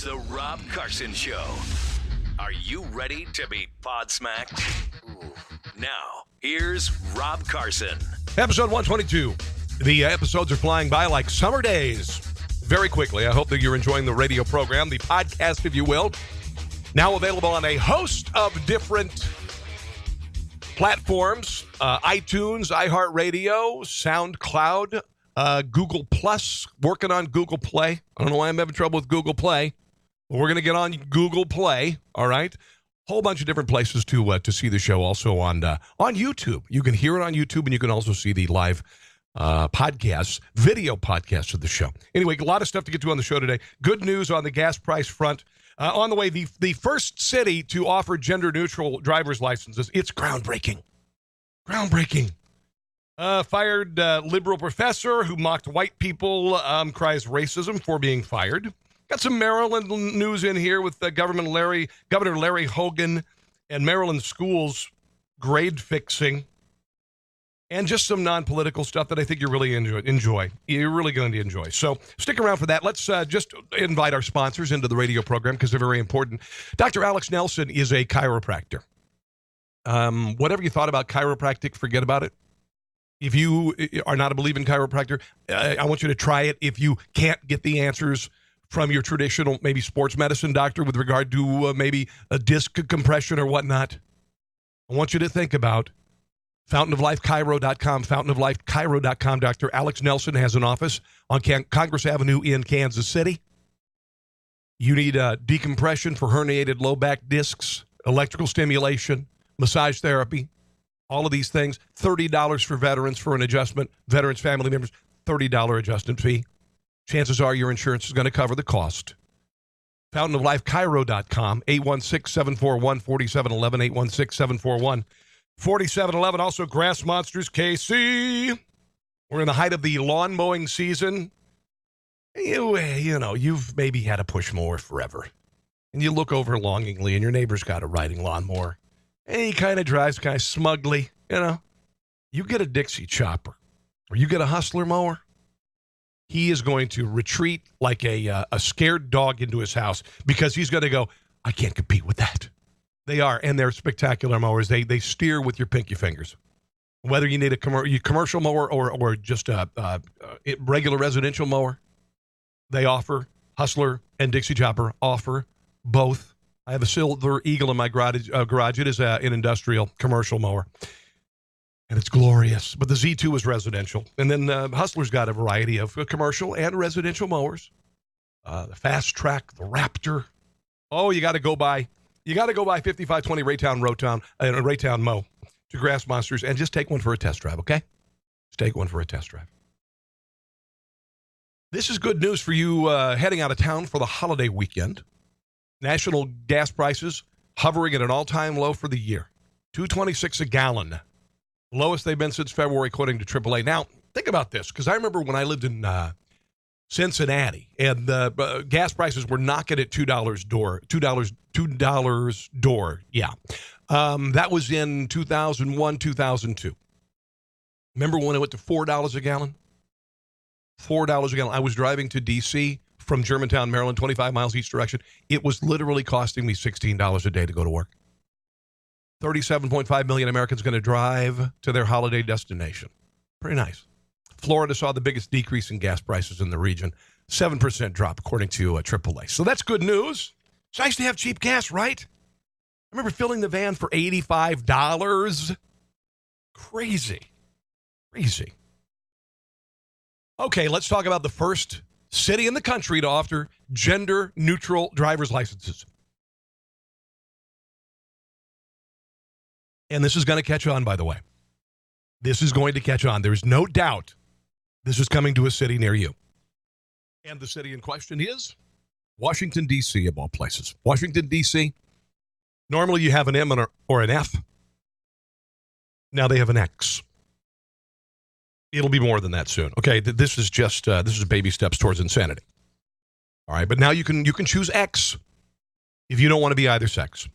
the Rob Carson Show. Are you ready to be podsmacked? Now, here's Rob Carson. Episode 122. The episodes are flying by like summer days. Very quickly. I hope that you're enjoying the radio program, the podcast, if you will. Now available on a host of different platforms. iTunes, iHeartRadio, SoundCloud, Google Plus. Working on Google Play. I don't know why I'm having trouble with Google Play. But we're going to get on Google Play, all right? Whole bunch of different places to see the show. Also on YouTube. You can hear it on YouTube, and you can also see the live podcasts, video podcasts of the show. Anyway, a lot of stuff to get to on the show today. Good news on the gas price front. On the way, the first city to offer gender-neutral driver's licenses. It's groundbreaking. Groundbreaking. Fired liberal professor who mocked white people cries racism for being fired. Got some Maryland news in here with Governor Larry Hogan and Maryland schools grade fixing. And just some non-political stuff that I think you really enjoy. You're really going to enjoy. So stick around for that. Let's just invite our sponsors into the radio program because they're very important. Dr. Alex Nelson is a chiropractor. Whatever you thought about chiropractic, forget about it. If you are not a believing chiropractor, I want you to try it. If you can't get the answers from your traditional, maybe sports medicine doctor with regard to maybe a disc compression or whatnot, I want you to think about fountainoflifechiro.com, fountainoflifechiro.com. Dr. Alex Nelson has an office on Congress Avenue in Kansas City. You need decompression for herniated low back discs, electrical stimulation, massage therapy, all of these things. $30 for veterans for an adjustment. Veterans family members, $30 adjustment fee. Chances are your insurance is going to cover the cost. Fountainoflifechiro.com, 816-741-4711, 816-741-4711. Also, Grass Monsters KC. We're in the height of the lawn mowing season. You know, you've maybe had a push mower forever. And you look over longingly, and your neighbor's got a riding lawnmower. And he kind of drives kind of smugly, you know. You get a Dixie chopper, or you get a Hustler mower. He is going to retreat like a scared dog into his house because he's going to go, I can't compete with that. They are, and they're spectacular mowers. They steer with your pinky fingers. Whether you need a commercial mower or just a regular residential mower, they offer. Hustler and Dixie Chopper offer both. I have a Silver Eagle in my garage. It is an industrial commercial mower. And it's glorious. But the Z2 is residential. And then Hustler's got a variety of commercial and residential mowers. The Fast Track, the Raptor. Oh, you got to go by 5520 Raytown Mow to Grass Monsters and just take one for a test drive, okay? Just take one for a test drive. This is good news for you heading out of town for the holiday weekend. National gas prices hovering at an all-time low for the year. $2.26 a gallon. Lowest they've been since February, according to AAA. Now, think about this, because I remember when I lived in Cincinnati, and the gas prices were knocking at $2 door. Yeah. That was in 2001, 2002. Remember when it went to $4 a gallon? $4 a gallon. I was driving to D.C. from Germantown, Maryland, 25 miles east direction. It was literally costing me $16 a day to go to work. 37.5 million Americans going to drive to their holiday destination. Pretty nice. Florida saw the biggest decrease in gas prices in the region. 7% drop, according to AAA. So that's good news. It's nice to have cheap gas, right? I remember filling the van for $85. Crazy. Okay, let's talk about the first city in the country to offer gender-neutral driver's licenses. And this is going to catch on, by the way. This is going to catch on. There's no doubt this is coming to a city near you. And the city in question is Washington, D.C., of all places. Washington, D.C., normally you have an M or an F. Now they have an X. It'll be more than that soon. Okay, this is just baby steps towards insanity. All right, but now you can choose X if you don't want to be either sex.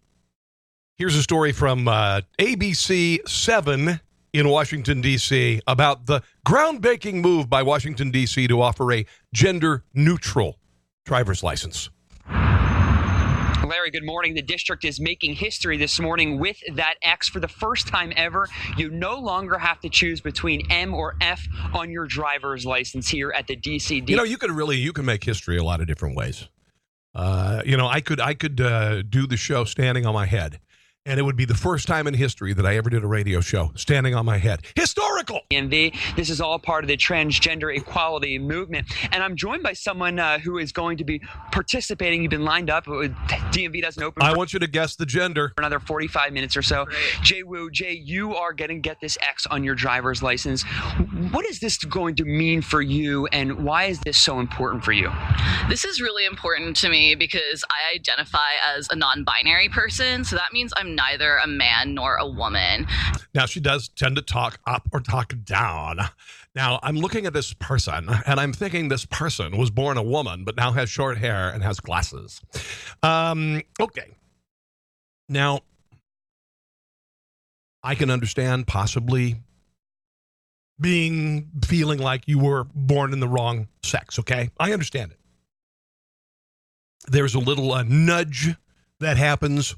Here's a story from ABC 7 in Washington, D.C. about the groundbreaking move by Washington, D.C. to offer a gender-neutral driver's license. Larry, good morning. The district is making history this morning with that X. For the first time ever, you no longer have to choose between M or F on your driver's license here at the DCD. You know, you can make history a lot of different ways. I could do the show standing on my head, and it would be the first time in history that I ever did a radio show standing on my head. Historical! DMV. This is all part of the transgender equality movement. And I'm joined by someone who is going to be participating. You've been lined up. DMV doesn't open. I want you to guess the gender. For another 45 minutes or so. Great. Jay Wu, you are going to get this X on your driver's license. What is this going to mean for you, and why is this so important for you? This is really important to me because I identify as a non-binary person, so that means I'm neither a man nor a woman. Now, she does tend to talk up or talk down. Now, I'm looking at this person, and I'm thinking this person was born a woman, but now has short hair and has glasses. Okay. Now, I can understand possibly feeling like you were born in the wrong sex, okay? I understand it. There's a little nudge that happens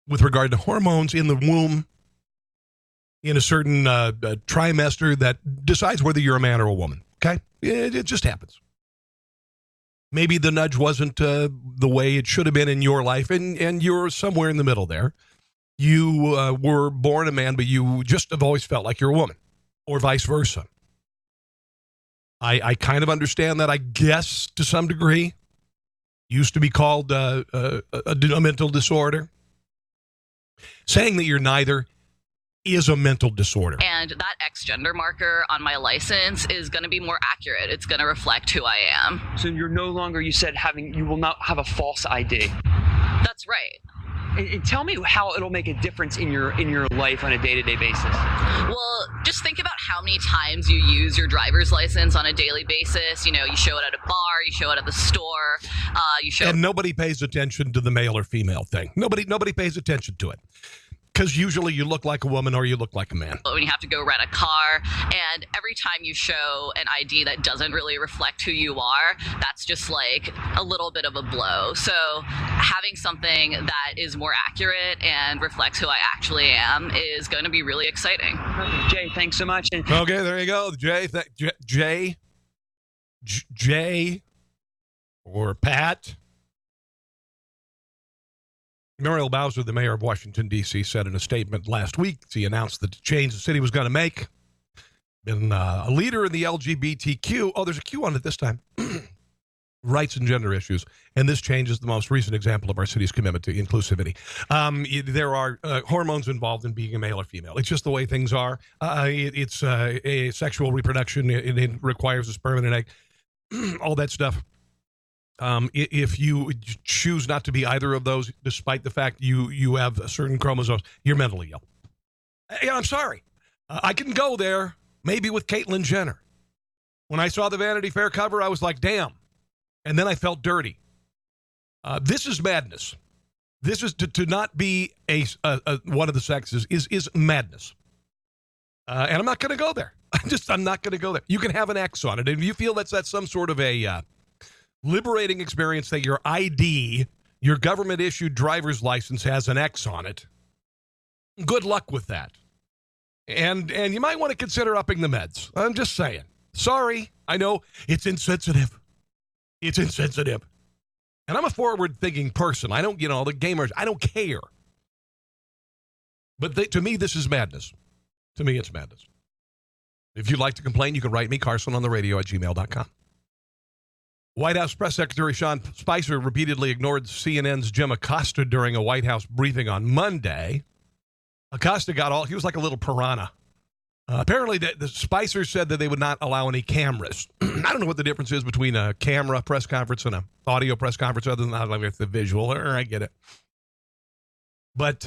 with regard to hormones in the womb in a certain trimester that decides whether you're a man or a woman, okay? It just happens. Maybe the nudge wasn't the way it should have been in your life, and you're somewhere in the middle there. You were born a man, but you just have always felt like you're a woman, or vice versa. I kind of understand that, I guess, to some degree. Used to be called a mental disorder. Saying that you're neither is a mental disorder. And that X gender marker on my license is going to be more accurate. It's going to reflect who I am. So you're no longer, you said, you will not have a false ID. That's right. And tell me how it'll make a difference in your life on a day-to-day basis. Well, just think about how many times you use your driver's license on a daily basis. You know, you show it at a bar, you show it at the store, And nobody pays attention to the male or female thing. Nobody pays attention to it. Because usually you look like a woman or you look like a man. When you have to go rent a car, and every time you show an ID that doesn't really reflect who you are, that's just like a little bit of a blow. So having something that is more accurate and reflects who I actually am is going to be really exciting. Jay, thanks so much. Okay, there you go. Jay, or Pat. Muriel Bowser, the mayor of Washington, D.C., said in a statement last week, he announced the change the city was going to make. Been a leader in the LGBTQ. Oh, there's a Q on it this time. Rights and gender issues. And this change is the most recent example of our city's commitment to inclusivity. There are hormones involved in being a male or female. It's just the way things are. It's a sexual reproduction. It requires a sperm and an egg. All that stuff. If you choose not to be either of those, despite the fact you have certain chromosomes, you're mentally ill. I'm sorry. I can go there, maybe with Caitlyn Jenner. When I saw the Vanity Fair cover, I was like, damn. And then I felt dirty. This is madness. This is to not be one of the sexes is madness. And I'm not going to go there. I'm not going to go there. You can have an X on it. And if you feel that's some sort of a liberating experience that your ID, your government-issued driver's license has an X on it, good luck with that. And you might want to consider upping the meds. I'm just saying. Sorry. I know it's insensitive. It's insensitive. And I'm a forward-thinking person. I don't, the gamers, I don't care. But to me, this is madness. To me, it's madness. If you'd like to complain, you can write me, carsonontheradio@gmail.com. White House Press Secretary Sean Spicer repeatedly ignored CNN's Jim Acosta during a White House briefing on Monday. Acosta he was like a little piranha. Apparently, the Spicer said that they would not allow any cameras. I don't know what the difference is between a camera press conference and an audio press conference, other than like the visual. I get it. But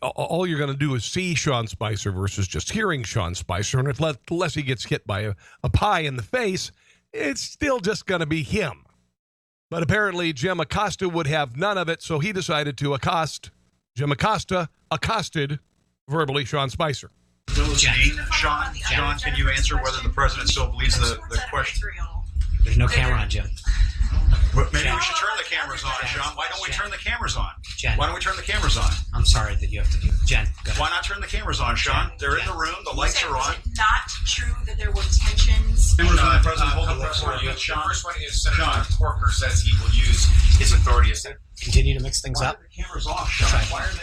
all you're going to do is see Sean Spicer versus just hearing Sean Spicer. And unless he gets hit by a pie in the face, it's still just going to be him. But apparently Jim Acosta would have none of it, so he decided to accost. Jim Acosta accosted verbally Sean Spicer. Sean, can you answer whether the president still believes the question? There's no camera on Jim. But maybe we should turn the cameras on, Sean? Why don't we turn the cameras on? Jen. Why don't we turn the cameras on? I'm sorry that you have to do it. Jen, go ahead. Why not turn the cameras on, Sean? They're in the room. The lights are on. Is it not true that there were tensions? President, hold the press The Sean. first one is Senator Sean. Corker says he will use his authority as Senator. Continue to mix things Why up. are the cameras off, Sean? Try.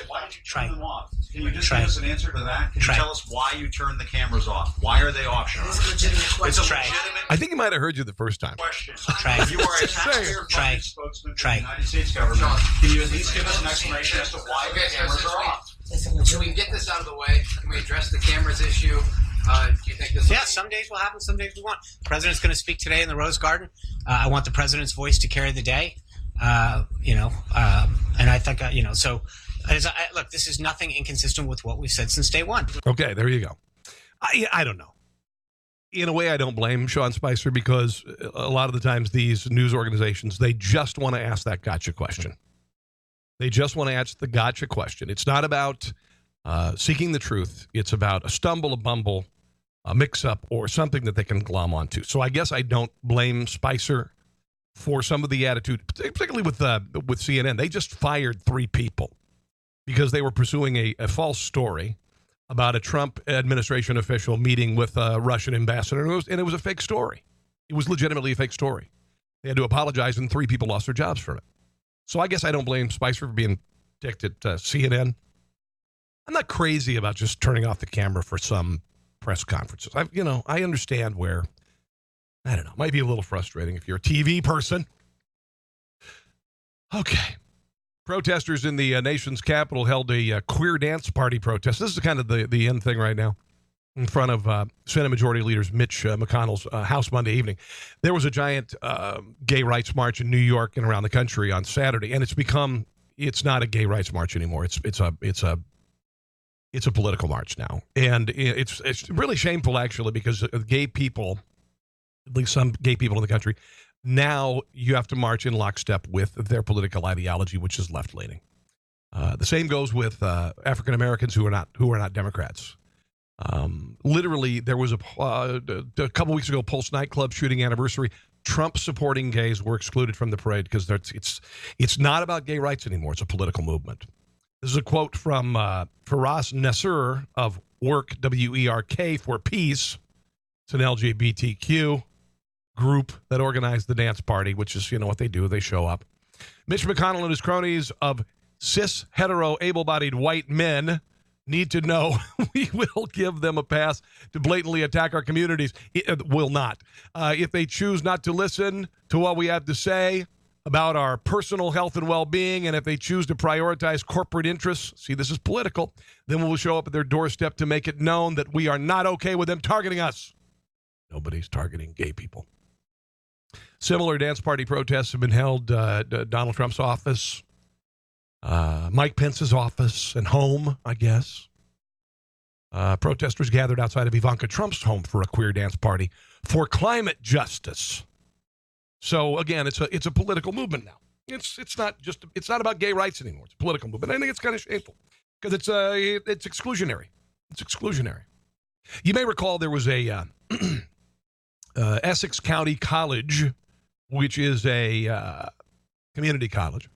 Why did you Try. turn them off? Can you just Try. give us an answer to that? Can Try. you tell us why you turned the cameras off? Why are they off, Sean? It's a legitimate question. It's a Try. legitimate I think he might have heard you the first time. question. Try. You are a Just taxpayer Try. funded spokesman for Try. the United States government. Can you at least give us an explanation as to why the cameras are off? It's a So we legitimate can get this out of the way. Can we address the cameras issue? Do you think this? Yeah, some days will happen, some days we won't. The president's going to speak today in the Rose Garden. I want the president's voice to carry the day. And I think, so look, this is nothing inconsistent with what we've said since day one. Okay, there you go. I don't know. In a way, I don't blame Sean Spicer because a lot of the times these news organizations, they just want to ask that gotcha question. They just want to ask the gotcha question. It's not about seeking the truth. It's about a stumble, a bumble, a mix-up, or something that they can glom onto. So I guess I don't blame Spicer for some of the attitude, particularly with CNN. They just fired 3 people because they were pursuing a false story about a Trump administration official meeting with a Russian ambassador, and it was a fake story. It was legitimately a fake story. They had to apologize, and 3 people lost their jobs from it. So I guess I don't blame Spicer for being dicked at CNN. I'm not crazy about just turning off the camera for some press conferences. I understand where, I don't know, it might be a little frustrating if you're a TV person. Okay. Protesters in the nation's capital held a queer dance party protest. This is kind of the end thing right now in front of Senate Majority Leader Mitch McConnell's house Monday evening. There was a giant gay rights march in New York and around the country on Saturday, and it's not a gay rights march anymore. It's a political march now, and it's really shameful actually because gay people, at least some gay people in the country, now you have to march in lockstep with their political ideology, which is left-leaning. The same goes with African Americans who are not Democrats. Literally, there was a couple weeks ago, Pulse nightclub shooting anniversary. Trump-supporting gays were excluded from the parade because it's not about gay rights anymore. It's a political movement. This is a quote from Faraz Nasser of Work, WERK for Peace. It's an LGBTQ group that organized the dance party, which is, what they do. They show up. Mitch McConnell and his cronies of cis, hetero, able-bodied white men need to know we will give them a pass to blatantly attack our communities. It will not. If they choose not to listen to what we have to say about our personal health and well-being, and if they choose to prioritize corporate interests, see, this is political, then we will show up at their doorstep to make it known that we are not okay with them targeting us. Nobody's targeting gay people. Similar dance party protests have been held at Donald Trump's office, Mike Pence's office, and home, I guess. Protesters gathered outside of Ivanka Trump's home for a queer dance party for climate justice. So again, it's a political movement now. It's not about gay rights anymore. It's a political movement. I think it's kind of shameful because it's exclusionary. It's exclusionary. You may recall there was a Essex County College, which is a community college.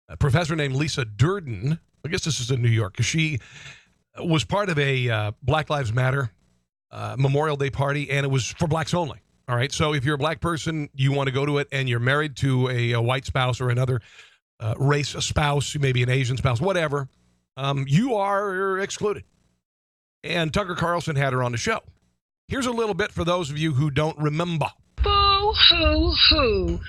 A professor named Lisa Durden, I guess this is in New York, because she was part of a Black Lives Matter Memorial Day party, and it was for blacks only. All right, so if you're a black person, you want to go to it, and you're married to a white spouse or another race spouse, maybe an Asian spouse, whatever, you are excluded. And Tucker Carlson had her on the show. Here's a little bit for those of you who don't remember. Boo-hoo-hoo.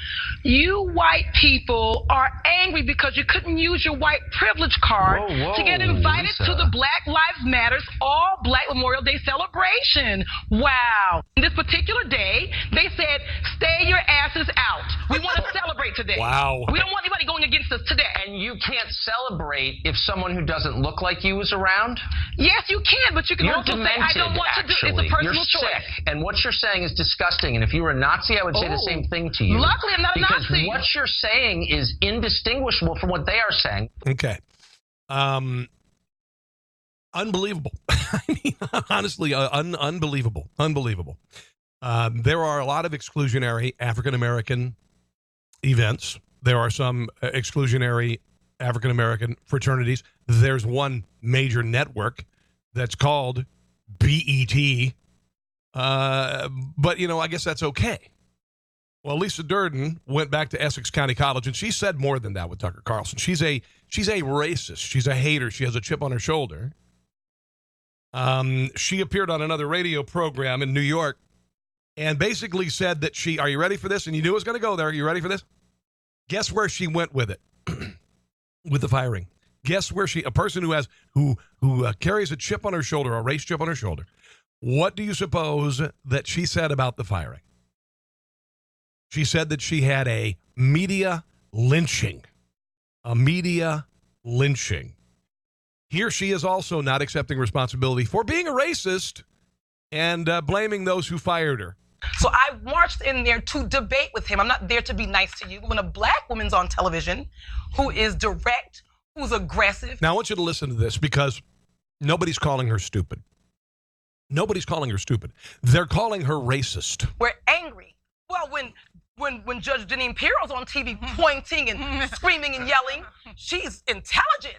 You white people are angry because you couldn't use your white privilege card to get invited to the Black Lives Matters All Black Memorial Day celebration. Wow. This particular day, they said, stay your asses out. We want to celebrate today. Wow. We don't want anybody going against us today. And you can't celebrate if someone who doesn't look like you is around? Yes, you can, but you can You're also demented, say, I don't want actually. to do it. It's a personal You're choice. sick, and what you're saying is disgusting. And if you were a Nazi, I would say the same thing to you. Luckily, I'm not a because Nazi. What you're saying is indistinguishable from what they are saying. Okay. Unbelievable. I mean, honestly, unbelievable. Unbelievable. There are a lot of exclusionary African-American events There are some exclusionary African-American fraternities. There's one major network that's called BET. But, I guess that's okay. Well, Lisa Durden went back to Essex County College, and she said more than that with Tucker Carlson. She's a racist. She's a hater. She has a chip on her shoulder. She appeared on another radio program in New York and basically said that are you ready for this? And you knew it was going to go there. Are you ready for this? Guess where she went with it, with the firing. Guess where a person who carries a chip on her shoulder, a race chip on her shoulder. What do you suppose that she said about the firing? She said that she had a media lynching. A media lynching. Here she is also not accepting responsibility for being a racist and blaming those who fired her. So I marched in there to debate with him. I'm not there to be nice to you. But when a black woman's on television who is direct, who's aggressive. Now I want you to listen to this because nobody's calling her stupid. Nobody's calling her stupid. They're calling her racist. We're angry. Well, when Judge Jeanine Pirro's on TV pointing and screaming and yelling, she's intelligent.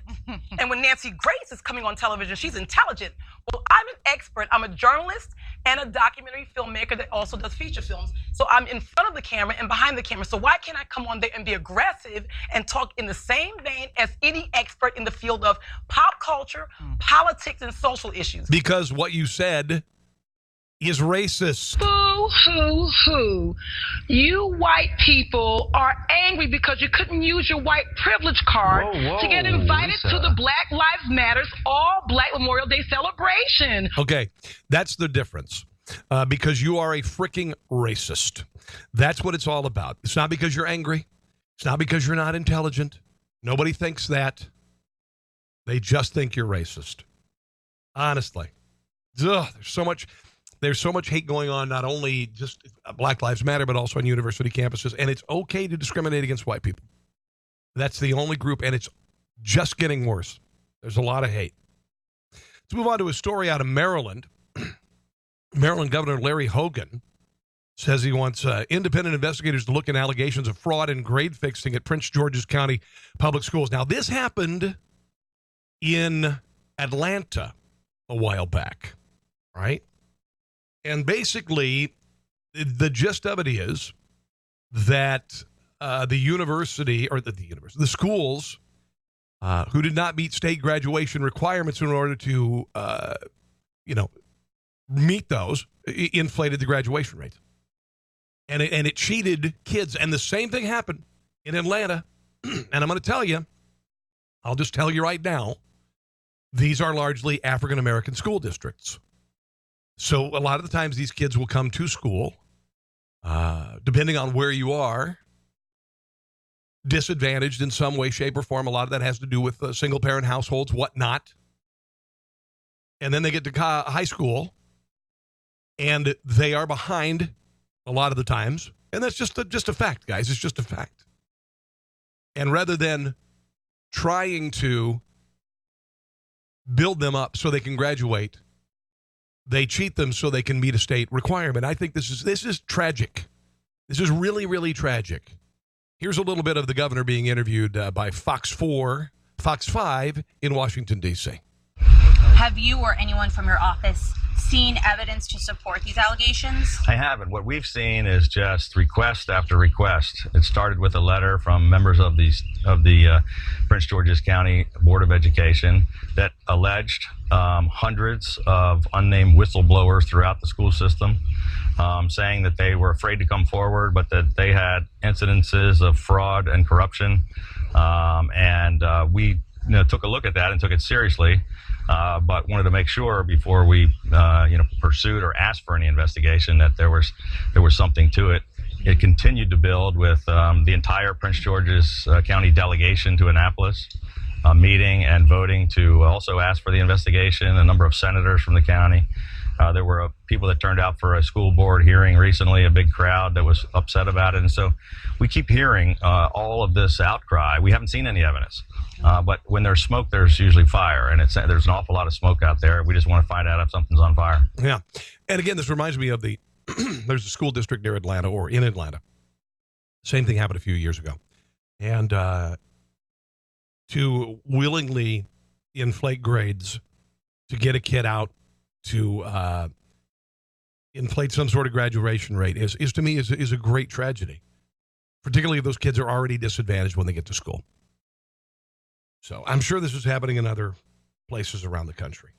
And when Nancy Grace is coming on television, she's intelligent. Well, I'm an expert. I'm a journalist and a documentary filmmaker that also does feature films. So I'm in front of the camera and behind the camera. So why can't I come on there and be aggressive and talk in the same vein as any expert in the field of pop culture, politics, and social issues? Because what you said is racist. Boo, hoo, hoo. You white people are angry because you couldn't use your white privilege card to get invited to the Black Lives Matters All Black Memorial Day celebration. Okay, that's the difference. Because you are a freaking racist. That's what it's all about. It's not because you're angry. It's not because you're not intelligent. Nobody thinks that. They just think you're racist. Honestly. Ugh, there's so much hate going on, not only just Black Lives Matter, but also on university campuses. And it's okay to discriminate against white people. That's the only group, and it's just getting worse. There's a lot of hate. Let's move on to a story out of Maryland. Maryland Governor Larry Hogan says he wants independent investigators to look into allegations of fraud and grade fixing at Prince George's County Public Schools. Now, this happened in Atlanta a while back, right? And basically, the gist of it is that the university, or the schools who did not meet state graduation requirements in order to, meet those, inflated the graduation rates. And it cheated kids. And the same thing happened in Atlanta. And I'm going to tell you, I'll just tell you right now, these are largely African-American school districts. So a lot of the times these kids will come to school, depending on where you are, disadvantaged in some way, shape, or form. A lot of that has to do with single-parent households, whatnot. And then they get to high school, and they are behind a lot of the times. And that's just a fact, guys. It's just a fact. And rather than trying to build them up so they can graduate, they cheat them so they can meet a state requirement. I think this is tragic. This is really, really tragic. Here's a little bit of the governor being interviewed by Fox 5 in Washington, D.C. Have you or anyone from your office seen evidence to support these allegations? I haven't. What we've seen is just request after request. It started with a letter from members of the Prince George's County Board of Education that alleged hundreds of unnamed whistleblowers throughout the school system, saying that they were afraid to come forward, but that they had incidences of fraud and corruption. We took a look at that and took it seriously. But wanted to make sure before we, pursued or asked for any investigation that there was something to it. It continued to build with the entire Prince George's County delegation to Annapolis, meeting and voting to also ask for the investigation. A number of senators from the county. There were people that turned out for a school board hearing recently, a big crowd that was upset about it. And so we keep hearing all of this outcry. We haven't seen any evidence. But when there's smoke, there's usually fire. And there's an awful lot of smoke out there. We just want to find out if something's on fire. Yeah. And again, this reminds me of there's a school district near Atlanta or in Atlanta. Same thing happened a few years ago. and to willingly inflate grades to get a kid out to inflate some sort of graduation rate is to me is a great tragedy, particularly if those kids are already disadvantaged when they get to school. So I'm sure this is happening in other places around the country.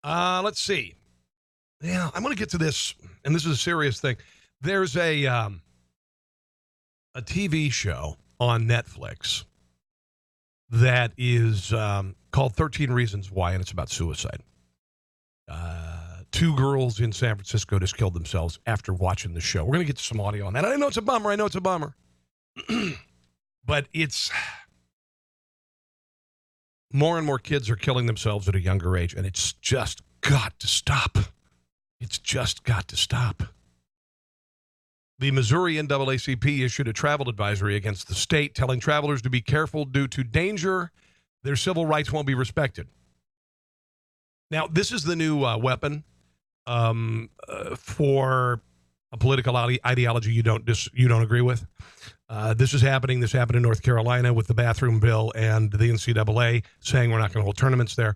Let's see. Yeah, I'm going to get to this, and this is a serious thing. There's a TV show on Netflix that is called 13 Reasons Why, and it's about suicide. 2 girls in San Francisco just killed themselves after watching the show. We're going to get to some audio on that. I know it's a bummer. But it's more and more kids are killing themselves at a younger age, and it's just got to stop. It's just got to stop. The Missouri NAACP issued a travel advisory against the state, telling travelers to be careful due to danger. Their civil rights won't be respected. Now, this is the new weapon for a political ideology you don't agree with. This is happening. This happened in North Carolina with the bathroom bill and the NCAA saying we're not going to hold tournaments there.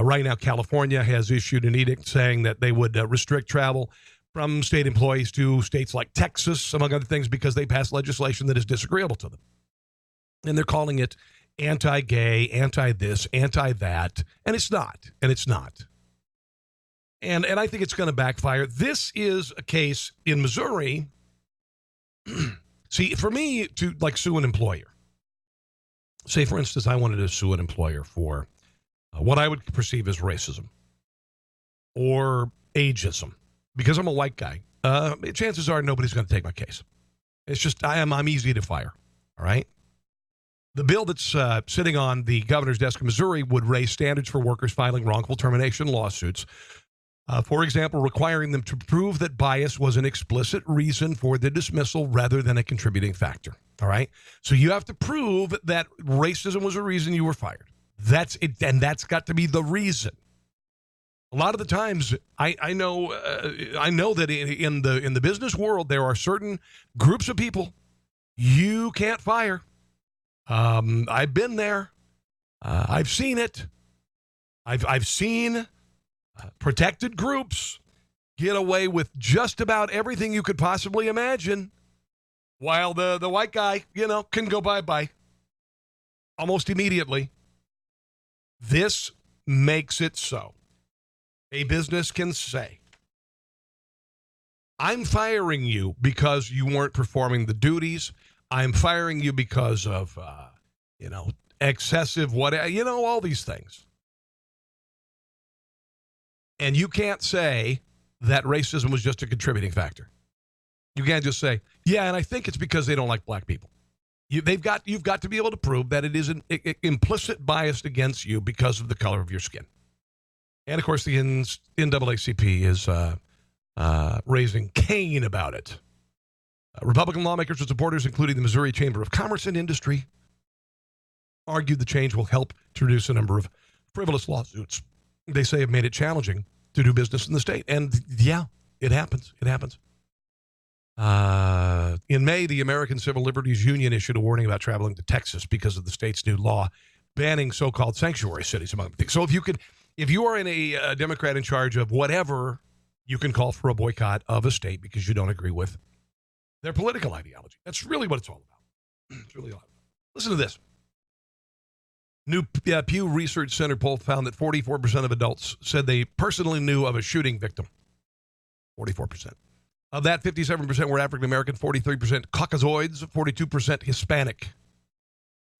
Right now, California has issued an edict saying that they would restrict travel from state employees to states like Texas, among other things, because they passed legislation that is disagreeable to them. And they're calling it anti-gay, anti-this, anti-that, and it's not. And I think it's going to backfire. This is a case in Missouri. See, for me to sue an employer, say, for instance, I wanted to sue an employer for what I would perceive as racism or ageism, because I'm a white guy, chances are nobody's going to take my case. It's just I'm easy to fire, all right? The bill that's sitting on the governor's desk in Missouri would raise standards for workers filing wrongful termination lawsuits. For example, requiring them to prove that bias was an explicit reason for the dismissal rather than a contributing factor. All right? So you have to prove that racism was a reason you were fired. That's it, and that's got to be the reason. A lot of the times, I know that in the business world there are certain groups of people you can't fire. I've been there. I've seen it. I've seen protected groups get away with just about everything you could possibly imagine, while the white guy, can go bye-bye almost immediately. This makes it so. A business can say, I'm firing you because you weren't performing the duties. I'm firing you because of, excessive whatever, all these things. And you can't say that racism was just a contributing factor. You can't just say, yeah, and I think it's because they don't like black people. You've got to be able to prove that it is an implicit bias against you because of the color of your skin. And, of course, the NAACP is raising Cain about it. Republican lawmakers and supporters, including the Missouri Chamber of Commerce and Industry, argued the change will help to reduce the number of frivolous lawsuits they say have made it challenging to do business in the state. And, yeah, it happens. It happens. In May, the American Civil Liberties Union issued a warning about traveling to Texas because of the state's new law banning so-called sanctuary cities, among other things. So if you are in a Democrat in charge of whatever, you can call for a boycott of a state because you don't agree with their political ideology. That's really what it's all about. It's really all about. Listen to this. New Pew Research Center poll found that 44% of adults said they personally knew of a shooting victim. 44%. Of that, 57% were African American, 43% Caucasoids, 42% Hispanic.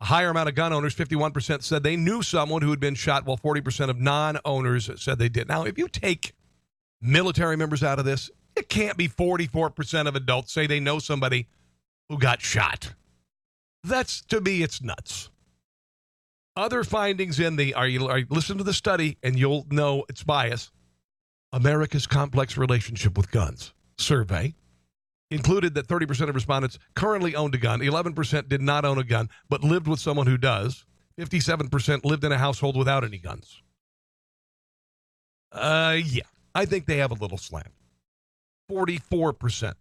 A higher amount of gun owners, 51%, said they knew someone who had been shot, while 40% of non-owners said they did. Now, if you take military members out of this, it can't be 44% of adults say they know somebody who got shot. That's, to me, it's nuts. Other findings in listen to the study and you'll know it's bias. America's Complex Relationship with Guns survey included that 30% of respondents currently owned a gun, 11% did not own a gun, but lived with someone who does, 57% lived in a household without any guns. Yeah, I think they have a little slant. 44%.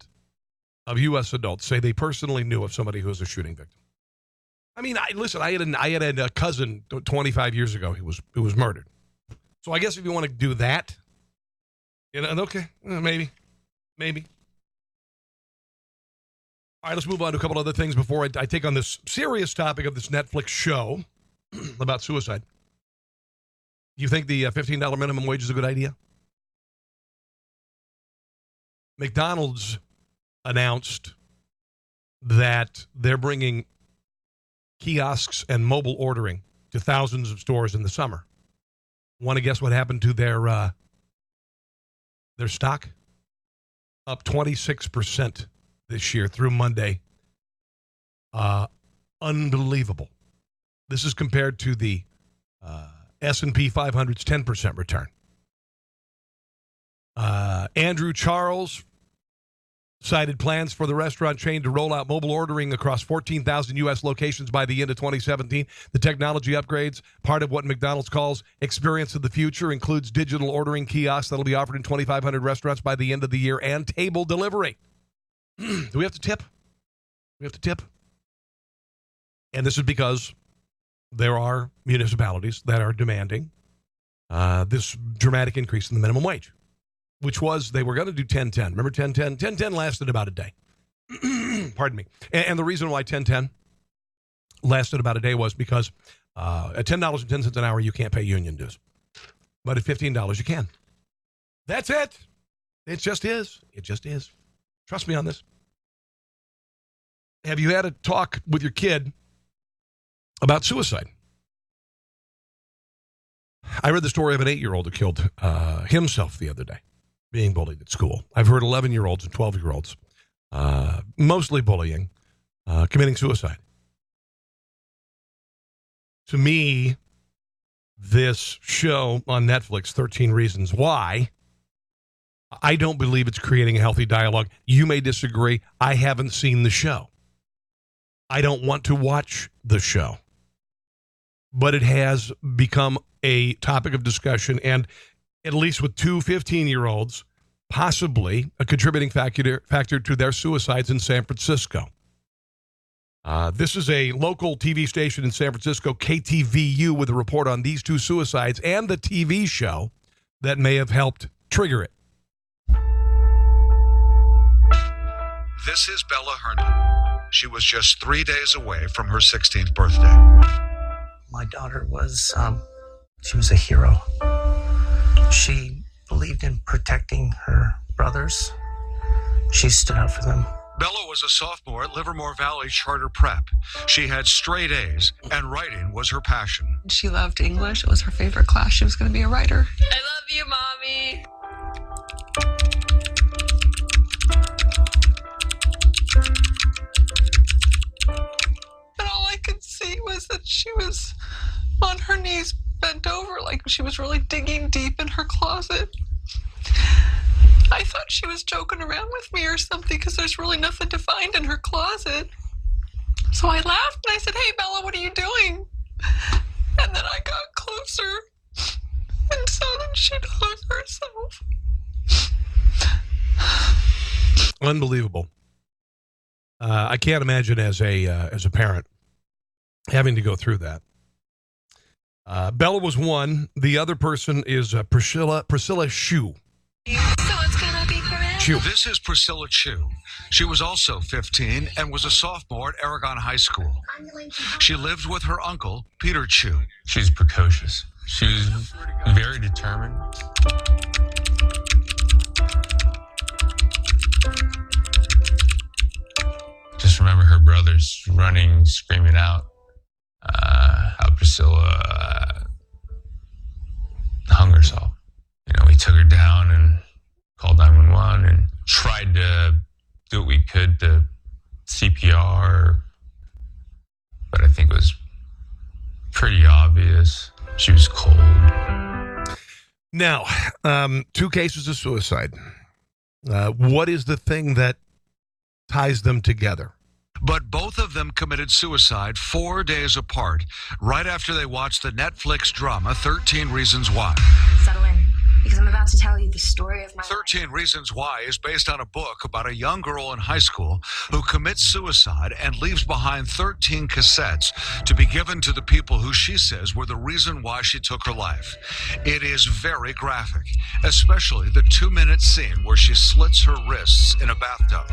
of U.S. adults say they personally knew of somebody who was a shooting victim. I mean, I had a cousin 25 years ago who was murdered. So I guess if you want to do that, okay, maybe. All right, let's move on to a couple other things before I take on this serious topic of this Netflix show about suicide. Do you think the $15 minimum wage is a good idea? McDonald's announced that they're bringing kiosks and mobile ordering to thousands of stores in the summer. Want to guess what happened to their stock? Up 26% this year through Monday. Unbelievable. This is compared to the S&P 500's 10% return. Andrew Charles cited plans for the restaurant chain to roll out mobile ordering across 14,000 U.S. locations by the end of 2017. The technology upgrades, part of what McDonald's calls Experience of the Future, includes digital ordering kiosks that will be offered in 2,500 restaurants by the end of the year and table delivery. Do we have to tip? We have to tip. And this is because there are municipalities that are demanding this dramatic increase in the minimum wage, which was they were going to do 10-10. Remember 10-10? 10-10 lasted about a day. Pardon me. And the reason why 10-10 lasted about a day was because at $10.10 an hour, you can't pay union dues. But at $15, you can. That's it. It just is. It just is. Trust me on this. Have you had a talk with your kid about suicide? I read the story of an 8-year-old who killed himself the other day, being bullied at school. I've heard 11-year-olds and 12-year-olds, mostly bullying, committing suicide. To me, this show on Netflix, 13 Reasons Why, I don't believe it's creating a healthy dialogue. You may disagree. I haven't seen the show. I don't want to watch the show. But it has become a topic of discussion, and at least with two 15-year-olds, possibly a contributing factor to their suicides in San Francisco. This is a local TV station in San Francisco, KTVU, with a report on these two suicides and the TV show that may have helped trigger it. This is Bella Herndon. She was just 3 days away from her 16th birthday. My daughter was, she was a hero. She believed in protecting her brothers. She stood up for them. Bella was a sophomore at Livermore Valley Charter Prep. She had straight A's, and writing was her passion. She loved English. It was her favorite class. She was going to be a writer. I love you, Mommy. And all I could see was that she was on her knees, bent over, like she was really digging deep in her closet. I thought she was joking around with me or something because there's really nothing to find in her closet. So I laughed and I said, "Hey, Bella, what are you doing?" And then I got closer and saw that she'd hung herself. Unbelievable. I can't imagine as a parent having to go through that. Bella was one. The other person is Priscilla Chu. This is Priscilla Chu. She was also 15 and was a sophomore at Aragon High School. She lived with her uncle, Peter Chu. She's precocious. She was very determined. Just remember her brothers running, screaming out how Priscilla hung herself. You know, we took her down and called 911 and tried to do what we could to CPR, but I think it was pretty obvious. She was cold. Now, two cases of suicide. What is the thing that ties them together? But both of them committed suicide 4 days apart, right after they watched the Netflix drama 13 Reasons Why. Settle in. because I'm about to tell you the story of my 13 Reasons Why is based on a book about a young girl in high school who commits suicide and leaves behind 13 cassettes to be given to the people who she says were the reason why she took her life. It is very graphic, especially the 2-minute scene where she slits her wrists in a bathtub.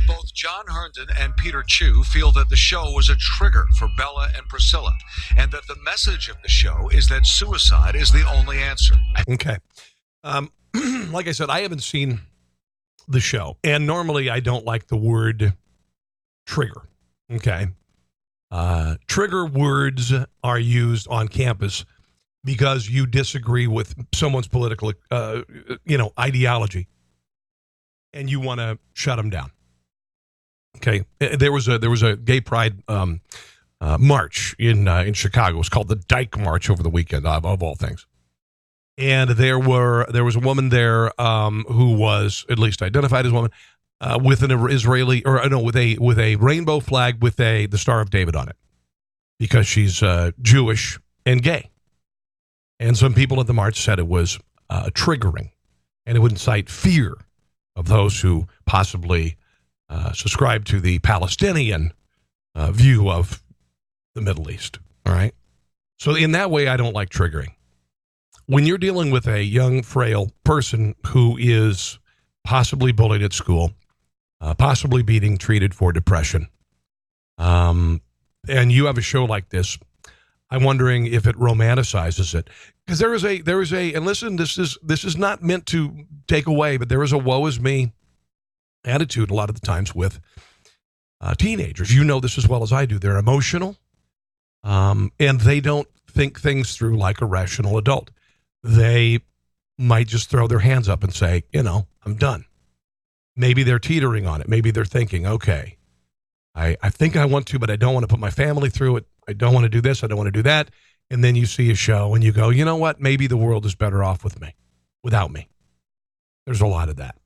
Both John Herndon and Peter Chu feel that the show was a trigger for Bella and Priscilla, and that the message of the show is that suicide is the only answer. Okay. Like I said, I haven't seen the show, and normally I don't like the word trigger. Okay. Trigger words are used on campus because you disagree with someone's political, ideology, and you want to shut them down. Okay, there was a gay pride march in Chicago. It was called the Dyke March over the weekend, of all things. And there was a woman there who was at least identified as a woman with an Israeli with a rainbow flag with the Star of David on it, because she's Jewish and gay. And some people at the march said it was triggering, and it would incite fear of those who possibly subscribe to the Palestinian view of the Middle East. All right. So in that way, I don't like triggering. When you're dealing with a young, frail person who is possibly bullied at school, possibly being treated for depression, and you have a show like this, I'm wondering if it romanticizes it. Because there is a, and listen, this is not meant to take away, but there is a woe is me attitude a lot of the times with teenagers. You know this as well as I do. They're emotional, and they don't think things through like a rational adult. They might just throw their hands up and say, I'm done. Maybe they're teetering on it. Maybe they're thinking, okay, I think I want to, but I don't want to put my family through it. I don't want to do this. I don't want to do that. And then you see a show and you go, you know what? Maybe the world is better off without me. There's a lot of that.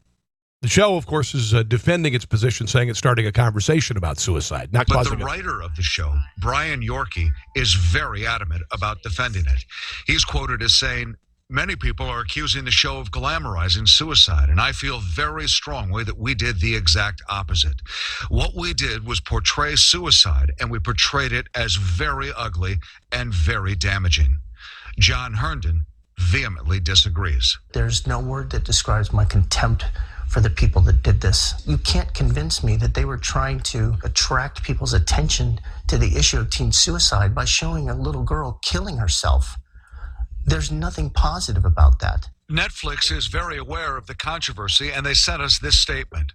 The show, of course, is defending its position, saying it's starting a conversation about suicide, not causing it. But the writer of the show, Brian Yorkie, is very adamant about defending it. He's quoted as saying, "Many people are accusing the show of glamorizing suicide, and I feel very strongly that we did the exact opposite. What we did was portray suicide, and we portrayed it as very ugly and very damaging." John Herndon vehemently disagrees. There's no word that describes my contempt for the people that did this. You can't convince me that they were trying to attract people's attention to the issue of teen suicide by showing a little girl killing herself. There's nothing positive about that. Netflix is very aware of the controversy, and they sent us this statement.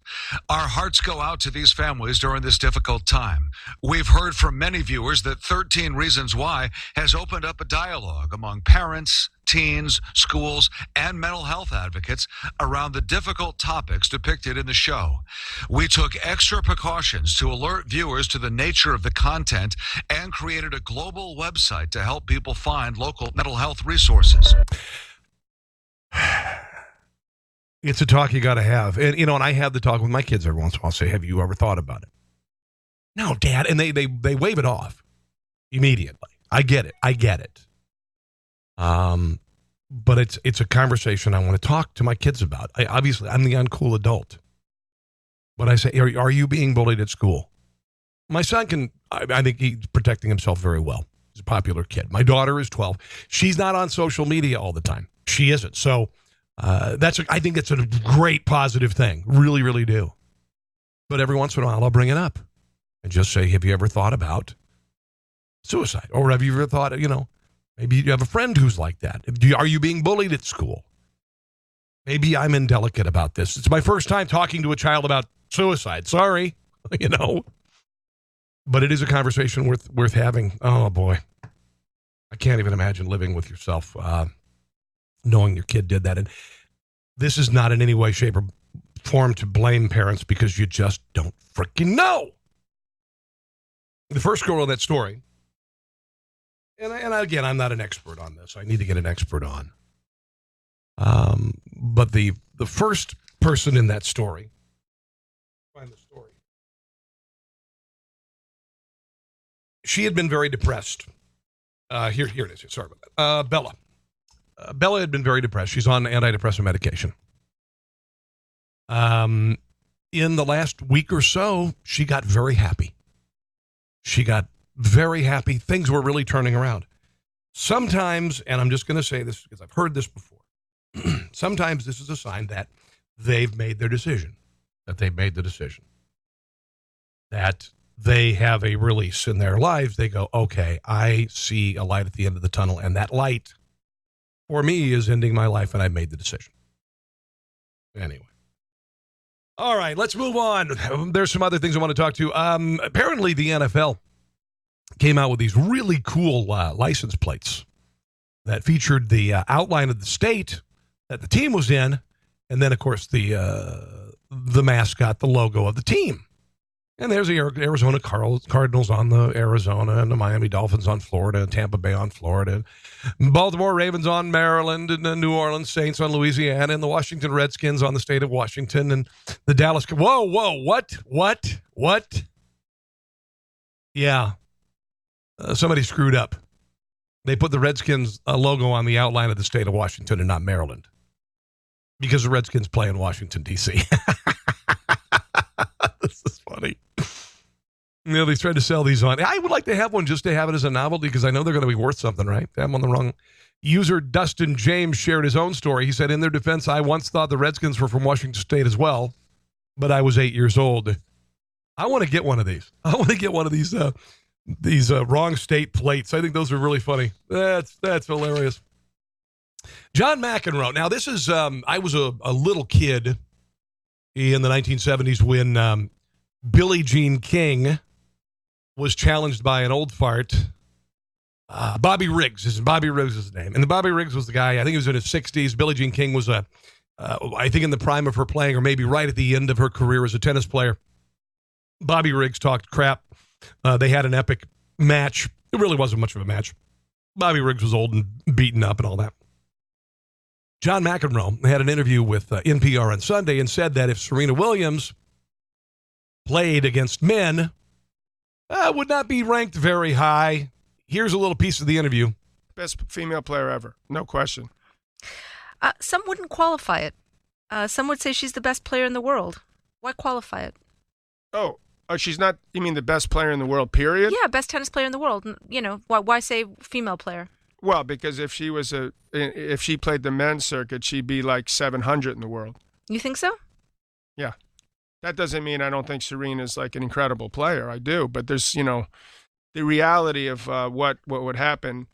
"Our hearts go out to these families during this difficult time. We've heard from many viewers that 13 Reasons Why has opened up a dialogue among parents, teens, schools, and mental health advocates around the difficult topics depicted in the show. We took extra precautions to alert viewers to the nature of the content and created a global website to help people find local mental health resources." It's a talk you got to have. And, and I have the talk with my kids every once in a while. I'll say, have you ever thought about it? No, Dad. And they wave it off immediately. I get it. But it's a conversation I want to talk to my kids about. Obviously, I'm the uncool adult. But I say, are you being bullied at school? My son I think he's protecting himself very well. He's a popular kid. My daughter is 12. She's not on social media all the time. She isn't. So I think that's a great positive thing. Really, really do. But every once in a while, I'll bring it up and just say, have you ever thought about suicide? Or have you ever thought, maybe you have a friend who's like that. Are you being bullied at school? Maybe I'm indelicate about this. It's my first time talking to a child about suicide. Sorry, But it is a conversation worth having. Oh, boy. I can't even imagine living with yourself knowing your kid did that. And this is not in any way, shape, or form to blame parents because you just don't freaking know. The first girl in that story, and again, I'm not an expert on this. I need to get an expert on. But the first person in that story, find the story. She had been very depressed. Here it is. Sorry about that. Bella. Bella had been very depressed. She's on antidepressant medication. In the last week or so, she got very happy. Things were really turning around. Sometimes, and I'm just going to say this because I've heard this before, sometimes this is a sign that they've made their decision, that they have a release in their lives. They go, okay, I see a light at the end of the tunnel, and that light for me is ending my life, and I made the decision. Anyway. All right, let's move on. There's some other things I want to talk to. Apparently, the NFL came out with these really cool license plates that featured the outline of the state that the team was in, and then, of course, the mascot, the logo of the team. And there's the Arizona Cardinals on the Arizona, and the Miami Dolphins on Florida, and Tampa Bay on Florida, and Baltimore Ravens on Maryland, and the New Orleans Saints on Louisiana, and the Washington Redskins on the state of Washington, and the Dallas. Whoa, what? Yeah. Somebody screwed up. They put the Redskins logo on the outline of the state of Washington and not Maryland because the Redskins play in Washington, D.C. This is funny. They tried to sell these on. I would like to have one just to have it as a novelty because I know they're going to be worth something, right? I'm on the wrong. User Dustin James shared his own story. He said, in their defense, I once thought the Redskins were from Washington State as well, but I was 8 years old. I want to get one of these. I want to get one of these wrong state plates. I think those are really funny. That's hilarious. John McEnroe. Now, this is, I was a little kid in the 1970s when Billie Jean King was challenged by an old fart. Bobby Riggs. Bobby Riggs is his name. And Bobby Riggs was the guy, I think he was in his 60s. Billie Jean King was, I think in the prime of her playing, or maybe right at the end of her career as a tennis player. Bobby Riggs talked crap. They had an epic match. It really wasn't much of a match. Bobby Riggs was old and beaten up and all that. John McEnroe had an interview with NPR on Sunday and said that if Serena Williams played against men, would not be ranked very high. Here's a little piece of the interview. Best female player ever, no question. Some wouldn't qualify it. Some would say she's the best player in the world. Why qualify it? Oh, she's not, you mean the best player in the world, period? Yeah, best tennis player in the world. You know, why say female player? Well, because if she played the men's circuit, she'd be like 700 in the world. You think so? Yeah. That doesn't mean I don't think Serena's like an incredible player. I do. But there's, the reality of what would happen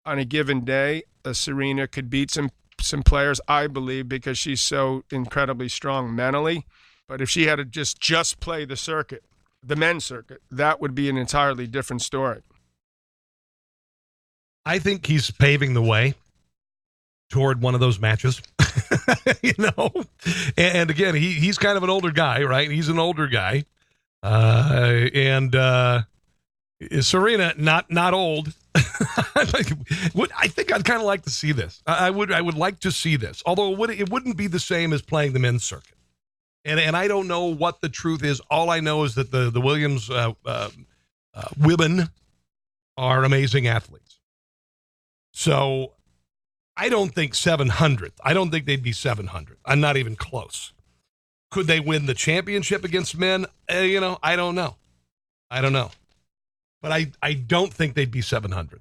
on a given day. Serena could beat some players, I believe, because she's so incredibly strong mentally. But if she had to just play the circuit, the men's circuit, that would be an entirely different story. I think he's paving the way toward one of those matches, And again, he's kind of an older guy, right? He's an older guy, and Serena not old. I think I'd kind of like to see this. I would like to see this, although it wouldn't be the same as playing the men's circuit. And I don't know what the truth is. All I know is that the Williams women are amazing athletes. So I don't think 700th. I don't think they'd be 700. I'm not even close. Could they win the championship against men? I don't know. But I don't think they'd be 700th.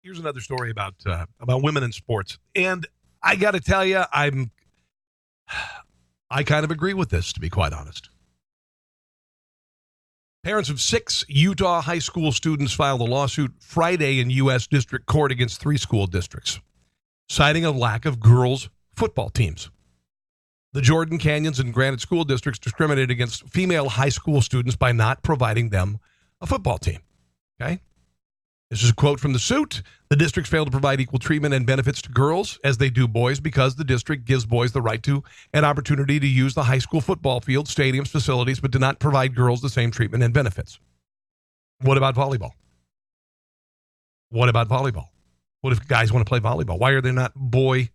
Here's another story about women in sports. And I got to tell you, I kind of agree with this, to be quite honest. Parents of 6 Utah high school students filed a lawsuit Friday in U.S. District Court against 3 school districts, citing a lack of girls' football teams. The Jordan, Canyons, and Granite school districts discriminated against female high school students by not providing them a football team. Okay? This is a quote from the suit. The districts failed to provide equal treatment and benefits to girls as they do boys because the district gives boys the right to an opportunity to use the high school football field, stadiums, facilities, but did not provide girls the same treatment and benefits. What about volleyball? What if guys want to play volleyball? Why are there not boy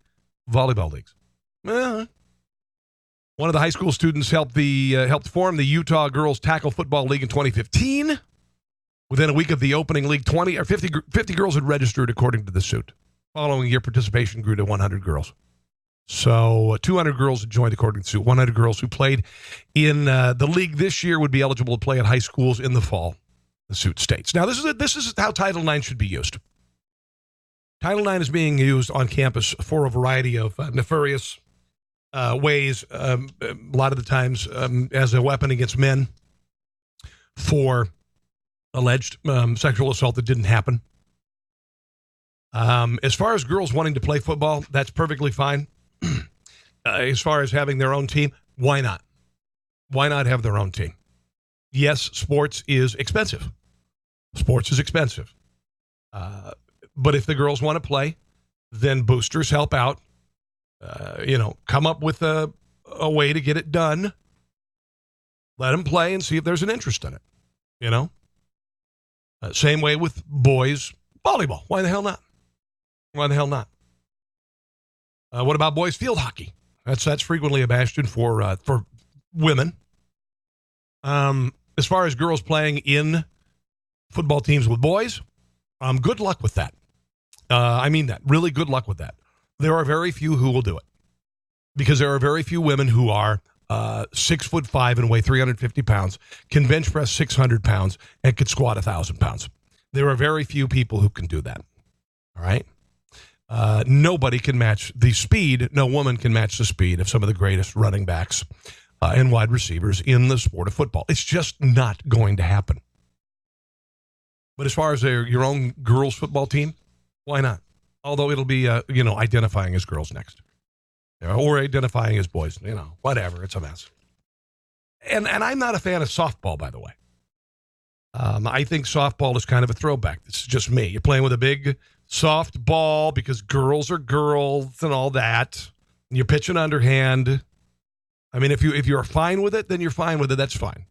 volleyball leagues? One of the high school students helped form the Utah Girls Tackle Football League in 2015. Within a week of the opening league, 50 girls had registered, according to the suit. Following year, participation grew to 100 girls. So 200 girls had joined according to 100 girls who played in the league this year would be eligible to play at high schools in the fall, the suit states. Now, this is how Title IX should be used. Title IX is being used on campus for a variety of nefarious ways, a lot of the times as a weapon against men for alleged sexual assault that didn't happen. As far as girls wanting to play football, that's perfectly fine. As far as having their own team, why not? Why not have their own team? Yes, sports is expensive. Sports is expensive. But if the girls want to play, then boosters help out. Come up with a way to get it done. Let them play and see if there's an interest in it. Same way with boys volleyball. Why the hell not? Why the hell not? What about boys field hockey? That's frequently a bastion for women. As far as girls playing in football teams with boys, good luck with that. I mean that. Really good luck with that. There are very few who will do it because there are very few women who are 6'5" and weigh 350 pounds, can bench press 600 pounds, and could squat 1,000 pounds. There are very few people who can do that. All right? Nobody can match the speed. No woman can match the speed of some of the greatest running backs and wide receivers in the sport of football. It's just not going to happen. But as far as your own girls' football team, why not? Although it'll be, identifying as girls next. Or identifying as boys. Whatever. It's a mess. And I'm not a fan of softball, by the way. I think softball is kind of a throwback. This is just me. You're playing with a big soft ball because girls are girls and all that. And you're pitching underhand. I mean, if you're fine with it, then you're fine with it. That's fine.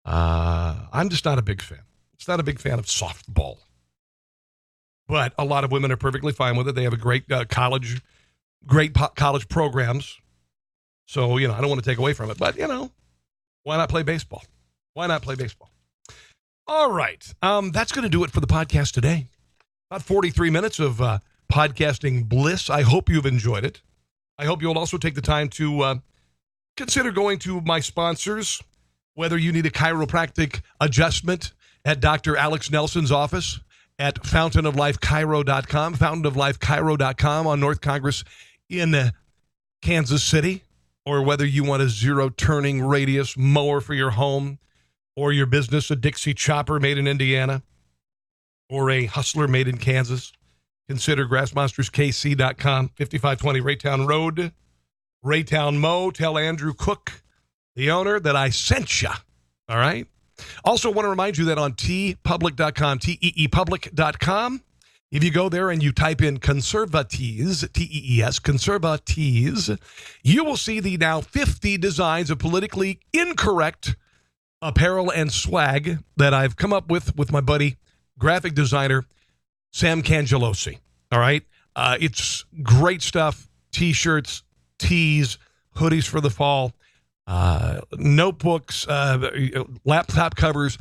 I'm just not a big fan. It's not a big fan of softball. But a lot of women are perfectly fine with it. They have a great college programs. So, I don't want to take away from it. But, why not play baseball? Why not play baseball? All right. That's going to do it for the podcast today. About 43 minutes of podcasting bliss. I hope you've enjoyed it. I hope you'll also take the time to consider going to my sponsors, whether you need a chiropractic adjustment at Dr. Alex Nelson's office at fountainoflifechiro.com, fountainoflifechiro.com on North Congress in Kansas City, or whether you want a zero-turning radius mower for your home or your business, a Dixie chopper made in Indiana, or a Hustler made in Kansas, consider GrassMonstersKC.com, 5520 Raytown Road, Raytown Mo. Tell Andrew Cook, the owner, that I sent you. All right? Also want to remind you that on teepublic.com, teepublic.com, if you go there and you type in Conservatees, T-E-E-S, Conservatees, you will see the now 50 designs of politically incorrect apparel and swag that I've come up with my buddy, graphic designer Sam Cangelosi. All right? It's great stuff. T-shirts, tees, hoodies for the fall, notebooks, laptop covers,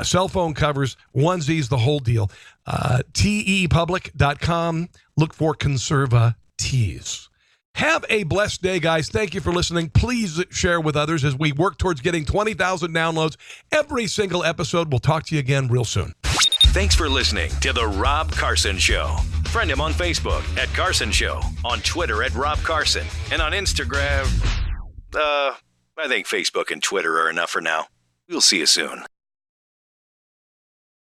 cell phone covers, onesies, the whole deal. teepublic.com. Look for Conservatees. Have a blessed day, guys. Thank you for listening. Please share with others as we work towards getting 20,000 downloads every single episode. We'll talk to you again real soon. Thanks for listening to The Rob Carson Show. Friend him on Facebook at Carson Show, on Twitter at Rob Carson, and on Instagram, I think Facebook and Twitter are enough for now. We'll see you soon.